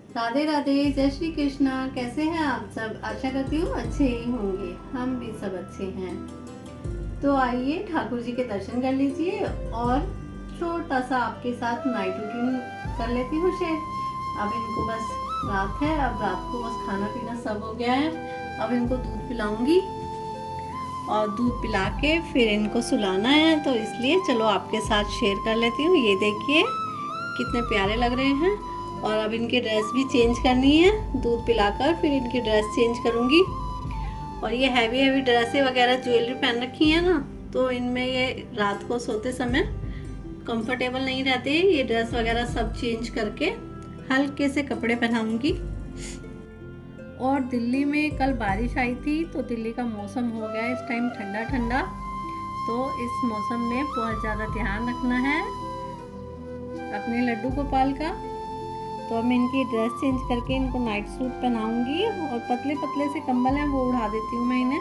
राधे राधे, जय श्री कृष्णा। कैसे हैं आप सब? आशा करती हूँ अच्छे ही होंगे। हम भी सब अच्छे हैं। तो आइए ठाकुर जी के दर्शन कर लीजिए और छोटा सा आपके साथ नाइट रूटीन कर लेती हूँ शेयर। अब इनको बस रात है, अब रात को बस खाना पीना सब हो गया है। अब इनको दूध पिलाऊंगी और दूध पिला के फिर इनको सुलाना है, तो इसलिए चलो आपके साथ शेयर कर लेती हूँ। ये देखिए कितने प्यारे लग रहे हैं। और अब इनकी ड्रेस भी चेंज करनी है, दूध पिलाकर फिर इनकी ड्रेस चेंज करूँगी। और ये हैवी हैवी ड्रेसें वगैरह ज्वेलरी पहन रखी है ना, तो इनमें ये रात को सोते समय कंफर्टेबल नहीं रहते। ये ड्रेस वगैरह सब चेंज करके हल्के से कपड़े पहनाऊंगी। और दिल्ली में कल बारिश आई थी, तो दिल्ली का मौसम हो गया इस टाइम ठंडा ठंडा। तो इस मौसम में बहुत ज़्यादा ध्यान रखना है अपने लड्डू गोपाल का। तो अब मैं इनकी ड्रेस चेंज करके इनको नाइट सूट पहनाऊंगी और पतले पतले से कंबल हैं वो उड़ा देती हूँ मैं इन्हें।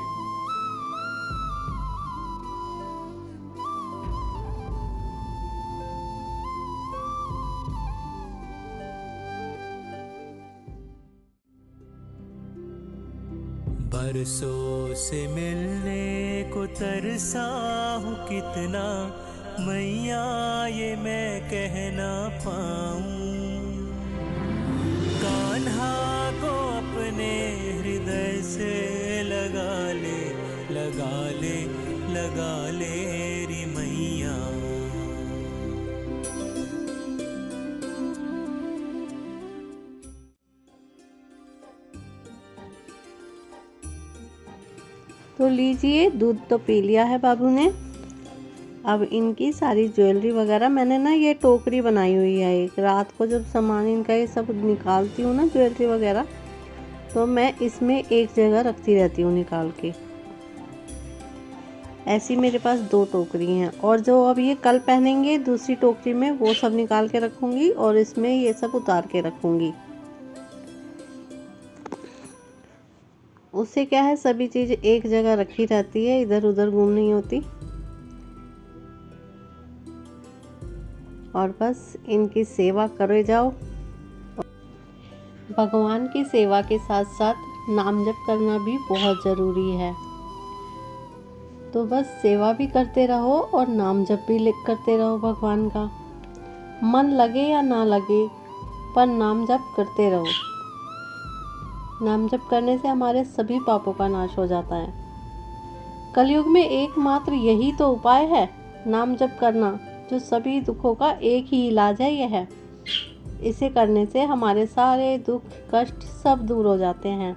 बरसों से मिलने को तरसा हूँ कितना, मैया ये मैं कह ना पाऊँ। कान्हा को अपने हृदय से लगा ले, लगा ले, लगा ले री मैया। तो लीजिए, दूध तो पी लिया है बाबू ने। अब इनकी सारी ज्वेलरी वगैरह मैंने ना ये टोकरी बनाई हुई है। एक रात को जब सामान इनका ये सब निकालती हूँ ना ज्वेलरी वगैरह, तो मैं इसमें एक जगह रखती रहती हूँ निकाल के। ऐसी मेरे पास 2 टोकरी हैं। और जो अब ये कल पहनेंगे दूसरी टोकरी में वो सब निकाल के रखूँगी और इसमें ये सब उतार के रखूँगी। उससे क्या है, सभी चीज़ एक जगह रखी रहती है, इधर उधर गुम नहीं होती। और बस इनकी सेवा करे जाओ। भगवान की सेवा के साथ साथ नाम जप करना भी बहुत ज़रूरी है। तो बस सेवा भी करते रहो और नाम जप भी करते रहो भगवान का। मन लगे या ना लगे, पर नाम जप करते रहो। नाम जप करने से हमारे सभी पापों का नाश हो जाता है। कलयुग में एकमात्र यही तो उपाय है, नाम जप करना, जो सभी दुखों का एक ही इलाज है। यह है, इसे करने से हमारे सारे दुख कष्ट सब दूर हो जाते हैं।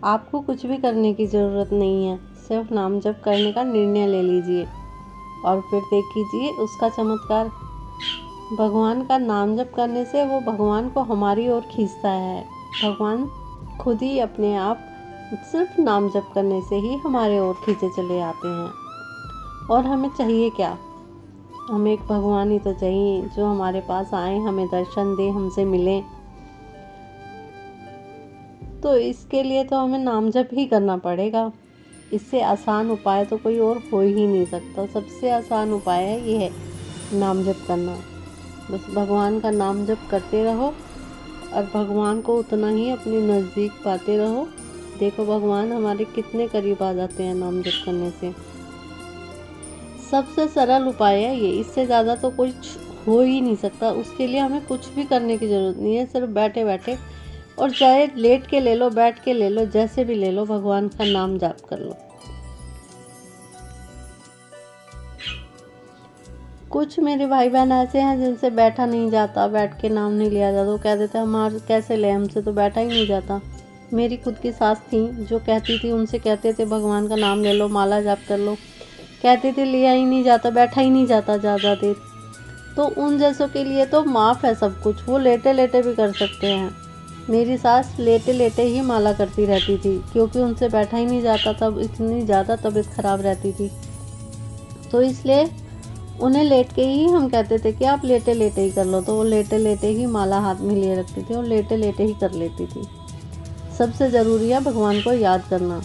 आपको कुछ भी करने की ज़रूरत नहीं है, सिर्फ नाम जप करने का निर्णय ले लीजिए और फिर देखिए उसका चमत्कार। भगवान का नाम जप करने से वो भगवान को हमारी ओर खींचता है। भगवान खुद ही अपने आप सिर्फ नाम जप करने से ही हमारे ओर खींचे चले आते हैं। और हमें चाहिए क्या? हमें एक भगवान ही तो चाहिए जो हमारे पास आए, हमें दर्शन दे, हमसे मिले। तो इसके लिए तो हमें नाम जप ही करना पड़ेगा। इससे आसान उपाय तो कोई और हो ही नहीं सकता। सबसे आसान उपाय है ये है, नाम जप करना। बस भगवान का नाम जप करते रहो और भगवान को उतना ही अपने नज़दीक पाते रहो। देखो भगवान हमारे कितने करीब आ जाते हैं नाम जप करने से। सबसे सरल उपाय है ये, इससे ज़्यादा तो कुछ हो ही नहीं सकता। उसके लिए हमें कुछ भी करने की ज़रूरत नहीं है, सिर्फ बैठे बैठे, और चाहे लेट के ले लो, बैठ के ले लो, जैसे भी ले लो, भगवान का नाम जाप कर लो। कुछ मेरे भाई बहन ऐसे हैं जिनसे बैठा नहीं जाता, बैठ के नाम नहीं लिया जाता। वो कह देते हमारे कैसे ले, हमसे तो बैठा ही नहीं जाता। मेरी खुद की सास थी जो कहती थी, उनसे कहते थे भगवान का नाम ले लो, माला जाप कर लो, कहते थे लिया ही नहीं जाता, बैठा ही नहीं जाता ज़्यादा देर। तो उन जैसों के लिए तो माफ़ है सब कुछ, वो लेटे लेटे भी कर सकते हैं। मेरी सास लेटे लेटे ही माला करती रहती थी, क्योंकि उनसे बैठा ही नहीं जाता, तब इतनी ज़्यादा तबीयत ख़राब रहती थी। तो इसलिए उन्हें लेट के ही हम कहते थे कि आप लेटे लेटे ही कर लो, तो वो लेटे लेटे ही माला हाथ में लिए रखती थी और लेटे लेटे ही कर लेती थी। सबसे ज़रूरी है भगवान को याद करना।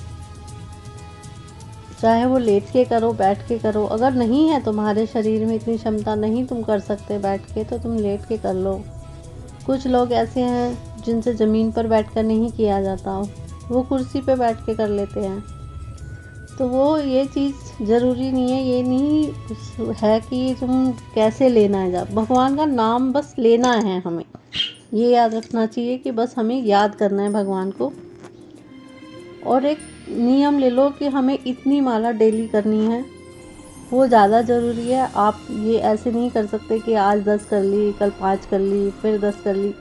चाहे वो लेट के करो, बैठ के करो। अगर नहीं है तुम्हारे शरीर में इतनी क्षमता, नहीं तुम कर सकते बैठ के, तो तुम लेट के कर लो। कुछ लोग ऐसे हैं जिनसे ज़मीन पर बैठकर नहीं किया जाता, वो कुर्सी पे बैठ के कर लेते हैं। तो वो ये चीज़ ज़रूरी नहीं है, ये नहीं है कि तुम कैसे लेना है। भगवान का नाम बस लेना है हमें, ये याद रखना चाहिए कि बस हमें याद करना है भगवान को। और एक नियम ले लो कि हमें इतनी माला डेली करनी है, वो ज़्यादा ज़रूरी है। आप ये ऐसे नहीं कर सकते कि आज 10 कर ली, कल 5 कर ली, फिर 10 कर ली।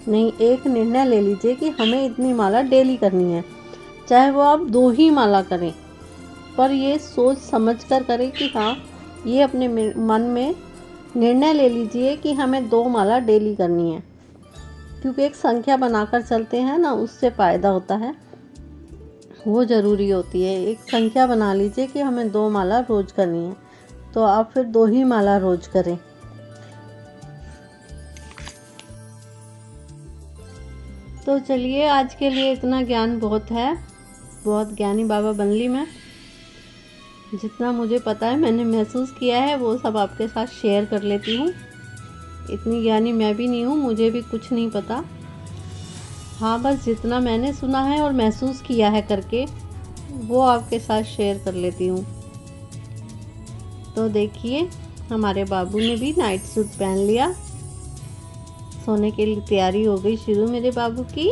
नहीं, एक निर्णय ले लीजिए कि हमें इतनी माला डेली करनी है। चाहे वो आप 2 ही माला करें, पर ये सोच समझ कर करें कि हाँ, ये अपने मन में निर्णय ले लीजिए कि हमें 2 माला डेली करनी है। क्योंकि एक संख्या बनाकर चलते हैं ना, उससे फ़ायदा होता है, वो ज़रूरी होती है। एक संख्या बना लीजिए कि हमें 2 माला रोज़ करनी है, तो आप फिर 2 ही माला रोज़ करें। तो चलिए, आज के लिए इतना ज्ञान बहुत है। बहुत ज्ञानी बाबा बन ली मैं। जितना मुझे पता है, मैंने महसूस किया है, वो सब आपके साथ शेयर कर लेती हूँ। इतनी ज्ञानी मैं भी नहीं हूँ, मुझे भी कुछ नहीं पता। हाँ, बस जितना मैंने सुना है और महसूस किया है करके, वो आपके साथ शेयर कर लेती हूँ। तो देखिए, हमारे बाबू ने भी नाइट सूट पहन लिया। सोने के लिए तैयारी हो गई शुरू मेरे बाबू की।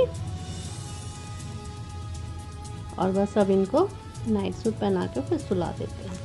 और बस अब इनको नाइट सूट पहना के फिर सुला देते हैं।